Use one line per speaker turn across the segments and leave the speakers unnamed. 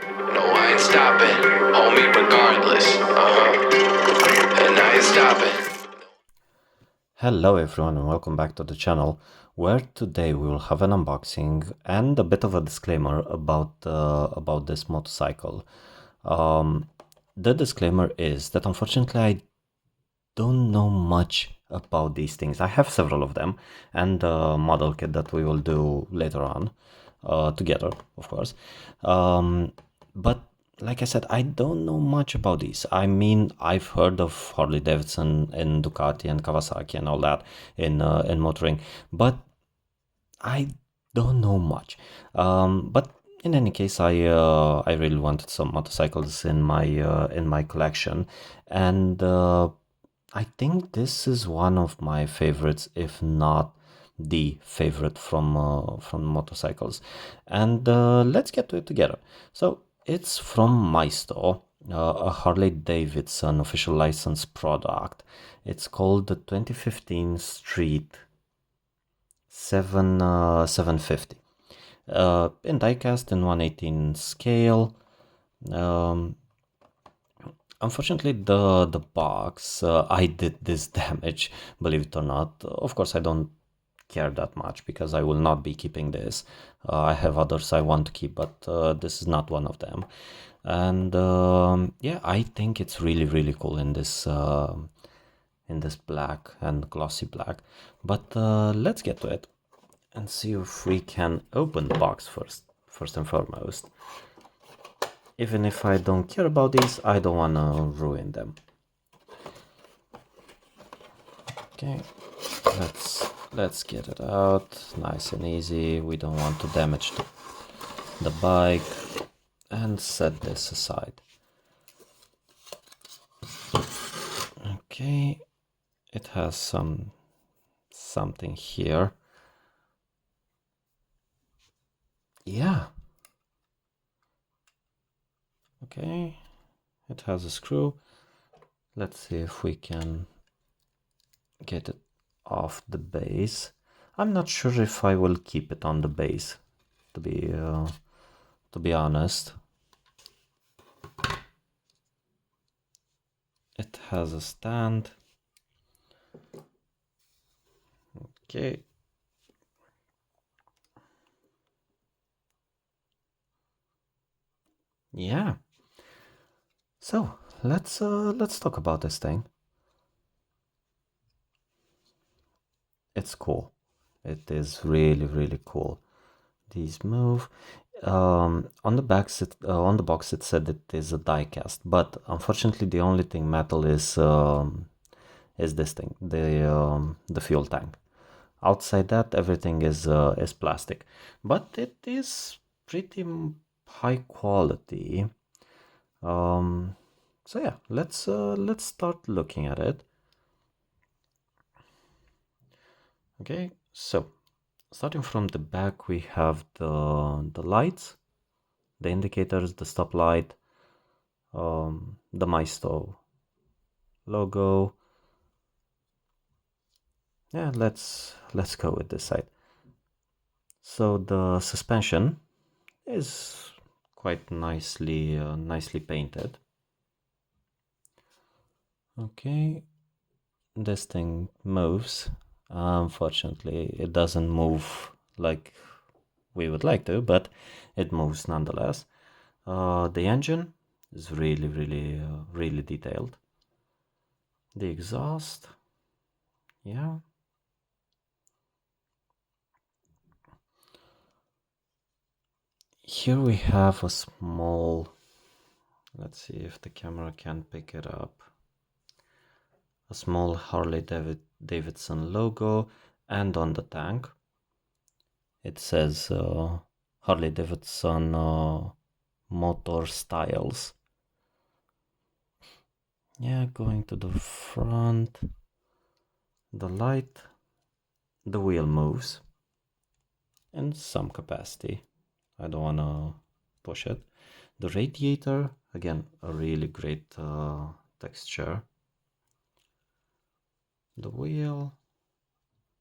No, I ain't stopping. Hold me regardless. And I ain't stopping.
Hello everyone and welcome back to the channel, where today we will have an unboxing and a bit of a disclaimer about this motorcycle. The disclaimer is that unfortunately I don't know much about these things. I have several of them and a model kit that we will do later on together, of course. But like I said, I don't know much about these. I mean, I've heard of Harley Davidson and Ducati and Kawasaki and all that in motoring, but I don't know much. But in any case, I really wanted some motorcycles in my collection, and I think this is one of my favorites, if not the favorite from motorcycles. And let's get to it together. So it's from my store, a Harley Davidson official license product. It's called the 2015 Street 750. In diecast in 118 scale. Um, Unfortunately, the box, I did this damage, believe it or not. Of course, I don't care that much because I will not be keeping this. I have others I want to keep, but this is not one of them. And yeah, I think it's really cool in this black and glossy black. But let's get to it and see if we can open the box first and foremost. Even if I don't care about these, I don't want to ruin them. Okay, let's get it out nice and easy. We don't want to damage the bike, and set this aside. Okay, it has something here. Yeah. Okay, it has a screw. Let's see if we can get it off the base. I'm not sure if I will keep it on the base, to be honest. It has a stand. Okay. Yeah. So let's talk about this thing. It's cool. It is really cool. These move. On the box it said it is a die cast, but unfortunately the only thing metal is this thing, the fuel tank. Outside that, everything is plastic, but it is pretty high quality. So yeah, let's start looking at it. Okay, so starting from the back, we have the lights, the indicators, the stoplight, the Maisto logo. Yeah, let's go with this side. So the suspension is quite nicely painted. Okay, this thing moves. Unfortunately, it doesn't move like we would like to, but it moves nonetheless. The engine is really detailed. The exhaust, yeah. Here we have a small, let's see if the camera can pick it up. A small Harley Davidson logo, and on the tank it says Harley Davidson motor styles. Yeah, going to the front, the light, the wheel moves in some capacity. I don't want to push it. The radiator, again, a really great texture. The wheel,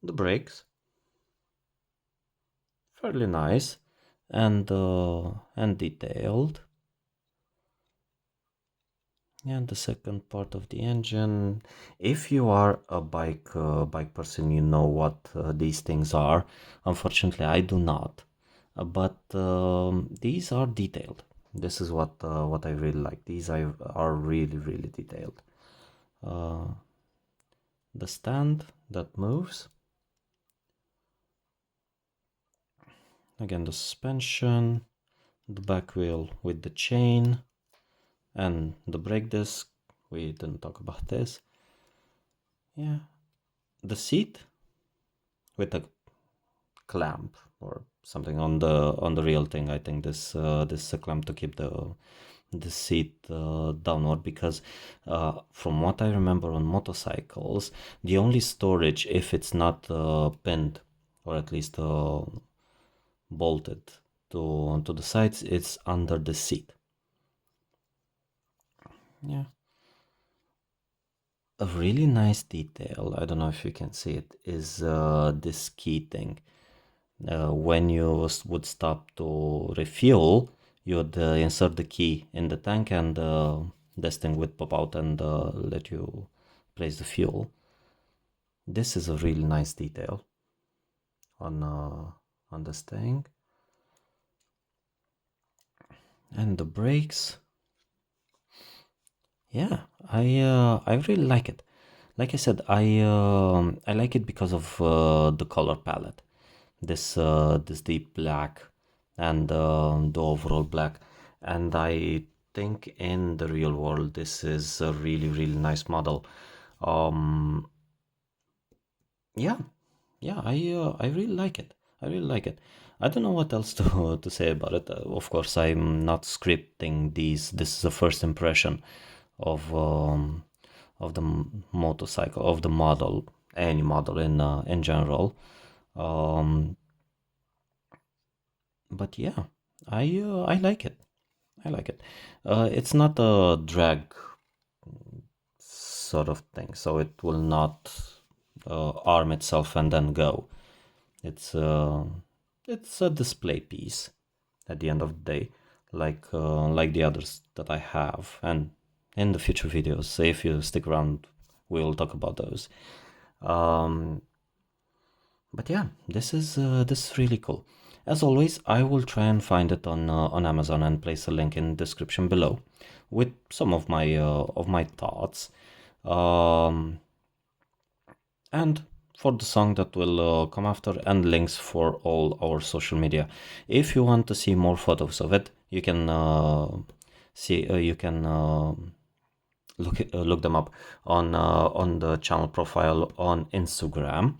the brakes, fairly nice and detailed. Yeah, the second part of the engine. If you are a bike person, you know what these things are. Unfortunately, I do not. But these are detailed. This is what I really like. These are really detailed. The stand that moves. Again, the suspension, the back wheel with the chain, and the brake disc. We didn't talk about this. Yeah, the seat with a clamp or something on the real thing. I think this is a clamp to keep the seat downward, because from what I remember on motorcycles, the only storage, if it's not pinned or at least bolted to the sides, it's under the seat. Yeah, a really nice detail, I don't know if you can see it, is this key thing. When you would stop to refuel, you would insert the key in the tank, and this thing would pop out and let you place the fuel. This is a really nice detail on this thing. And the brakes, yeah, I really like it. Like I said, I like it because of the color palette. This deep black and the overall black, and I think in the real world this is a really nice model. Yeah, I really like it. I really like it. I don't know what else to say about it. Of course, I'm not scripting these. This is a first impression of the motorcycle, of the model, any model in general. But yeah, I like it. I like it. It's not a drag sort of thing, so it will not arm itself and then go. It's a display piece at the end of the day, like the others that I have, and in the future videos, if you stick around, we'll talk about those. But yeah, this is really cool. As always, I will try and find it on Amazon and place a link in the description below with some of my thoughts, and for the song that will come after, and links for all our social media. If you want to see more photos of it, you can look them up on the channel profile on Instagram.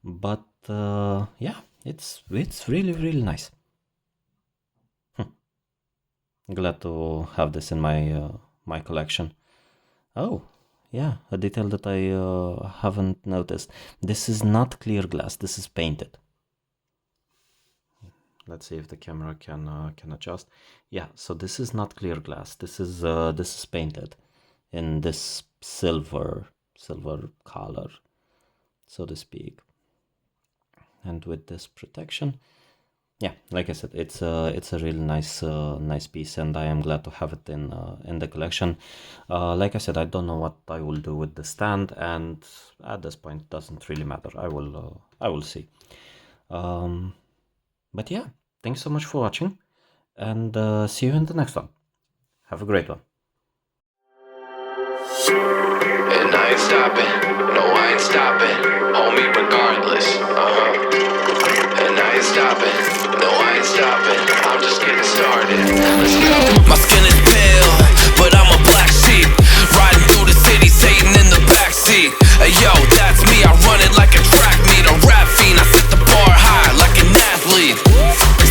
But yeah, it's really nice. Glad to have this in my collection. Oh, yeah, a detail that I haven't noticed. This is not clear glass. This is painted. Let's see if the camera can adjust. Yeah, so this is not clear glass. This is painted in this silver color, so to speak. And with this protection, yeah, like I said, it's a really nice piece, and I am glad to have it in the collection. Like I said, I don't know what I will do with the stand, and at this point it doesn't really matter. I will see. But yeah, thanks so much for watching, and see you in the next one. Have a great one.
And I ain't stopping, no I ain't stopping, homie regardless, And I ain't stopping, no I ain't stopping, I'm just getting started, let's go. My skin is pale, but I'm a black sheep, riding through the city, Satan in the backseat. Hey yo, that's me, I run it like a track meet, a rap fiend, I set the bar high like an athlete.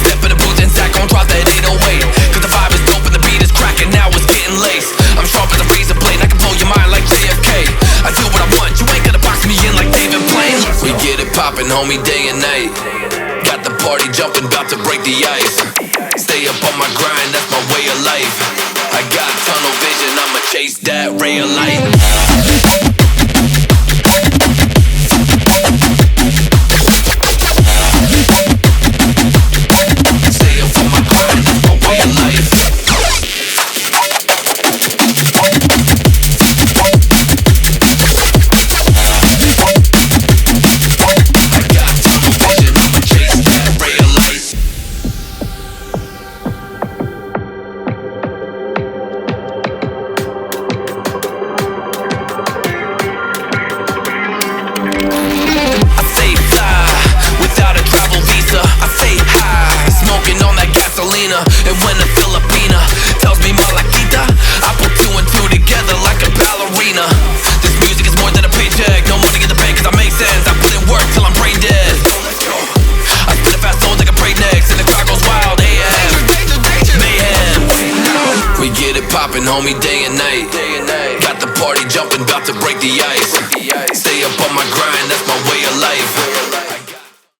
Step in the booth and Zach gon' drop that 808, cause the vibe is dope and the beat is cracking, now it's getting laced. I'm sharp as a razor blade, I can blow your mind like JFK. I do what I want, you ain't gonna box me in like David Blaine. We get it poppin', homie, day and night. Got the party jumping, about to break the ice. Stay up on my grind, that's my way of life. I got tunnel vision, I'ma chase that ray of light. Stay up on my grind, that's my way of life. trapping, homie, day and night. Got the party jumping, about to break the ice. Stay up on my grind, that's my way of life.